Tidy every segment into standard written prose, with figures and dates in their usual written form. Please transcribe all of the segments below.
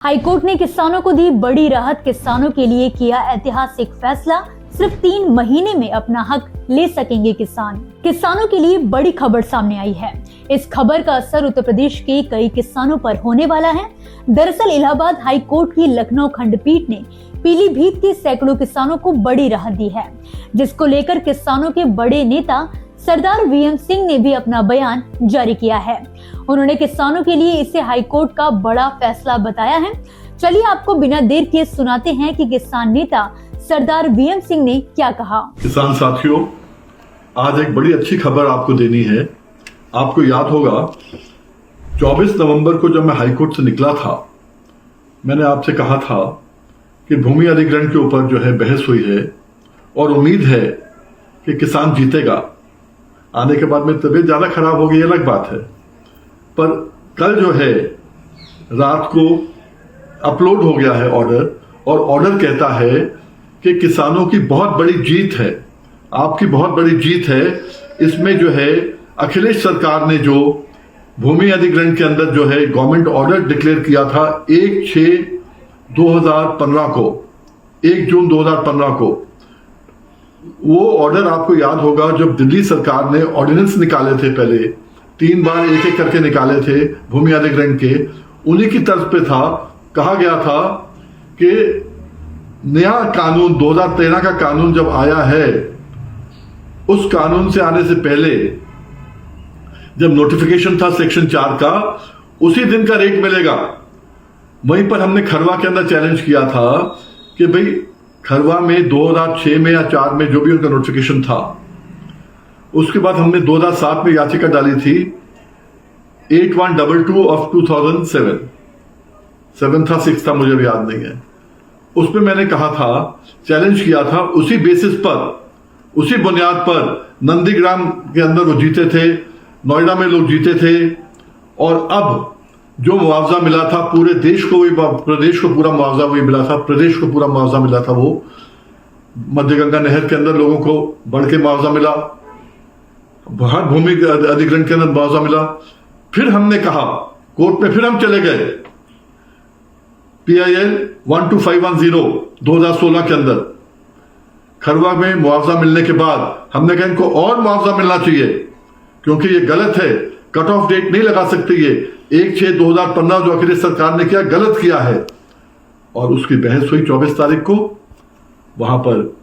High court ने किसानों को दी बड़ी राहत। किसानों के लिए किया ऐतिहासिक फैसला। सिर्फ 3 महीने में अपना हक ले सकेंगे किसान। किसानों के लिए बड़ी खबर सामने आई है। इस खबर का असर उत्तर प्रदेश के कई किसानों पर होने वाला है। दरअसल इलाहाबाद हाई कोर्ट की लखनऊ खंडपीठ ने पीलीभीत के सैकड़ों किसानों को बड़ी राहत दी है, जिसको लेकर किसानों के बड़े नेता सरदार वीएम सिंह ने भी अपना बयान जारी किया है। उन्होंने किसानों के लिए इसे हाईकोर्ट का बड़ा फैसला बताया है। चलिए आपको बिना देर किए सुनाते हैं कि किसान नेता सरदार वीएम सिंह ने क्या कहा। किसान साथियों, आज एक बड़ी अच्छी खबर आपको देनी है। आपको याद होगा 24 नवंबर को जब मैं हाईकोर्ट से निकला था, मैंने आपसे कहा था कि भूमि अधिग्रहण के ऊपर जो है बहस हुई है और उम्मीद है कि किसान जीतेगा। आने के बाद में तबीयत ज्यादा खराब हो गई, अलग बात है, पर कल जो है रात को अपलोड हो गया है ऑर्डर, और ऑर्डर कहता है कि किसानों की बहुत बड़ी जीत है, आपकी बहुत बड़ी जीत है। इसमें जो है अखिलेश सरकार ने जो भूमि अधिग्रहण के अंदर जो है गवर्नमेंट ऑर्डर डिक्लेयर किया था 1/6/2015 को, 1 जून 2015 को, वो ऑर्डर आपको याद होगा जब दिल्ली सरकार ने ऑर्डिनेंस निकाले थे, पहले 3 बार एक एक करके निकाले थे भूमि अधिग्रहण के, उन्हीं की तर्ज पे था। कहा गया था कि नया कानून 2013 का कानून जब आया है, उस कानून से आने से पहले जब नोटिफिकेशन था सेक्शन 4 का, उसी दिन का रेट मिलेगा। वहीं पर हमने खरवा के अंदर चैलेंज किया था कि भाई खरवा में 2006 में या 4 में जो भी उनका नोटिफिकेशन था, उसके बाद हमने 2007 में याचिका डाली थी 8122 ऑफ 2007, 7 था 6 था मुझे भी याद नहीं है। उसमें मैंने कहा था, चैलेंज किया था, उसी बेसिस पर, उसी बुनियाद पर नंदीग्राम के अंदर वो जीते थे, नोएडा में लोग जीते थे, और अब जो मुआवजा मिला था पूरे देश को, वही प्रदेश को पूरा मुआवजा वही मिला था, प्रदेश को पूरा मुआवजा मिला था। वो मध्य गंगा नहर के अंदर लोगों को बढ़ के मुआवजा मिला, हर भूमि अधिग्रहण के अंदर मुआवजा मिला। फिर हमने कहा कोर्ट में, फिर हम चले गए PIL 12510 2016 के अंदर, खरवा में मुआवजा मिलने के बाद हमने कहा इनको और मुआवजा मिलना चाहिए, क्योंकि ये गलत है, कट ऑफ डेट नहीं लगा सकती ये। 1/6/2015 जो अखिलेश सरकार ने किया, गलत किया है। और उसकी बहस हुई 24 तारीख को। वहां पर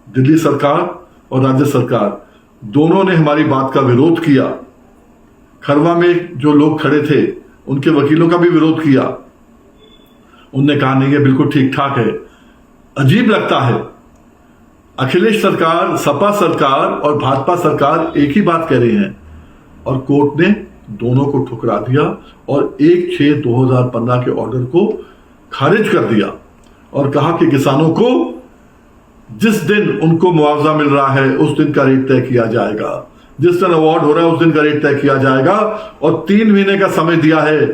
दिल्ली सरकार और राज्य सरकार दोनों ने हमारी बात का विरोध किया। खरवा में जो लोग खड़े थे उनके वकीलों का भी विरोध किया। उनने कहा नहीं, ये बिल्कुल ठीक ठाक है। अजीब लगता है, अखिलेश सरकार, सपा सरकार और भाजपा सरकार एक ही बात कह रही हैं, और कोर्ट ने दोनों को ठुकरा दिया और 1/6/2015 के ऑर्डर को खारिज कर दिया और कहा कि किसानों को जिस दिन उनको मुआवजा मिल रहा है उस दिन का रेट तय किया जाएगा, जिस दिन अवार्ड हो रहा है उस दिन का रेट तय किया जाएगा। और 3 महीने का समय दिया है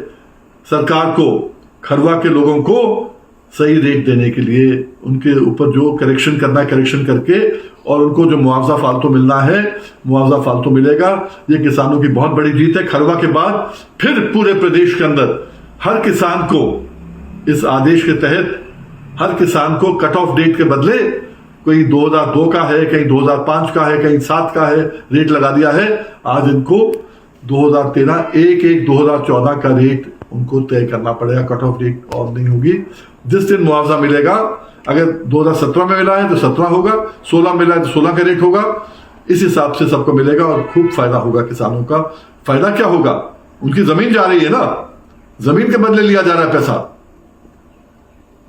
सरकार को खरवा के लोगों को सही रेट देने के लिए, उनके ऊपर जो करेक्शन करना है करेक्शन करके, और उनको जो मुआवजा फालतू मिलना है मुआवजा फालतू मिलेगा। ये किसानों की बहुत बड़ी जीत है। खरवा के बाद फिर पूरे प्रदेश के अंदर हर किसान को इस आदेश के तहत, हर किसान को कट ऑफ डेट के बदले कोई 2002 का है, कहीं 2005 का है, कहीं 7 का है, रेट लगा दिया है। आज इनको 2013 1/1/2014 का रेट उनको तय करना पड़ेगा, कट ऑफ डेट और नहीं होगी। जिस दिन मुआवजा मिलेगा, अगर 2017 में मिला है तो 17 होगा, 16 मिला है तो 16 का रेट होगा। इस हिसाब से सबको मिलेगा और खूब फायदा होगा किसानों का। फायदा क्या होगा? उनकी जमीन जा रही है ना, जमीन के बदले लिया जा रहा है पैसा।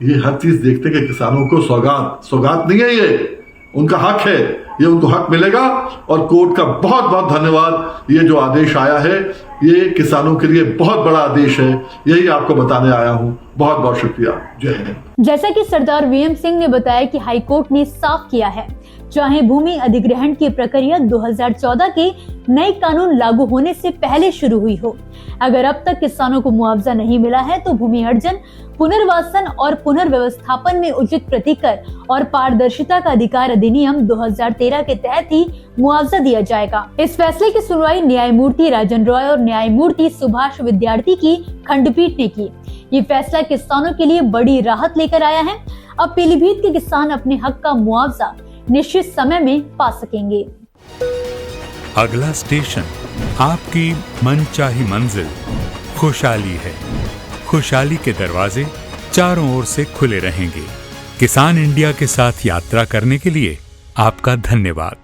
ये हर चीज देखते हैं कि किसानों को सौगात नहीं है, ये उनका हक है, ये उनको हक मिलेगा। और कोर्ट का बहुत बहुत धन्यवाद। ये जो आदेश आया है ये किसानों के लिए बहुत बड़ा आदेश है, यही आपको बताने आया हूं। बहुत बहुत शुक्रिया। जय हिंद। जैसा कि सरदार वीएम सिंह ने बताया कि हाईकोर्ट ने साफ किया है, चाहे भूमि अधिग्रहण की प्रक्रिया 2014 के नए कानून लागू होने से पहले शुरू हुई हो, अगर अब तक किसानों को मुआवजा नहीं मिला है तो भूमि अर्जन, पुनर्वासन और पुनर्व्यवस्थापन में उचित प्रतिकर और पारदर्शिता का अधिकार अधिनियम 2013 के तहत ही मुआवजा दिया जाएगा। इस फैसले की सुनवाई न्यायमूर्ति राजन रॉय और न्यायमूर्ति सुभाष विद्यार्थी की खंडपीठ ने की। ये फैसला किसानों के लिए बड़ी राहत लेकर आया है। अब पीलीभीत के किसान अपने हक का मुआवजा निश्चित समय में पा सकेंगे। अगला स्टेशन आपकी मनचाही मंजिल खुशहाली है। खुशहाली के दरवाजे चारों ओर से खुले रहेंगे। किसान इंडिया के साथ यात्रा करने के लिए आपका धन्यवाद।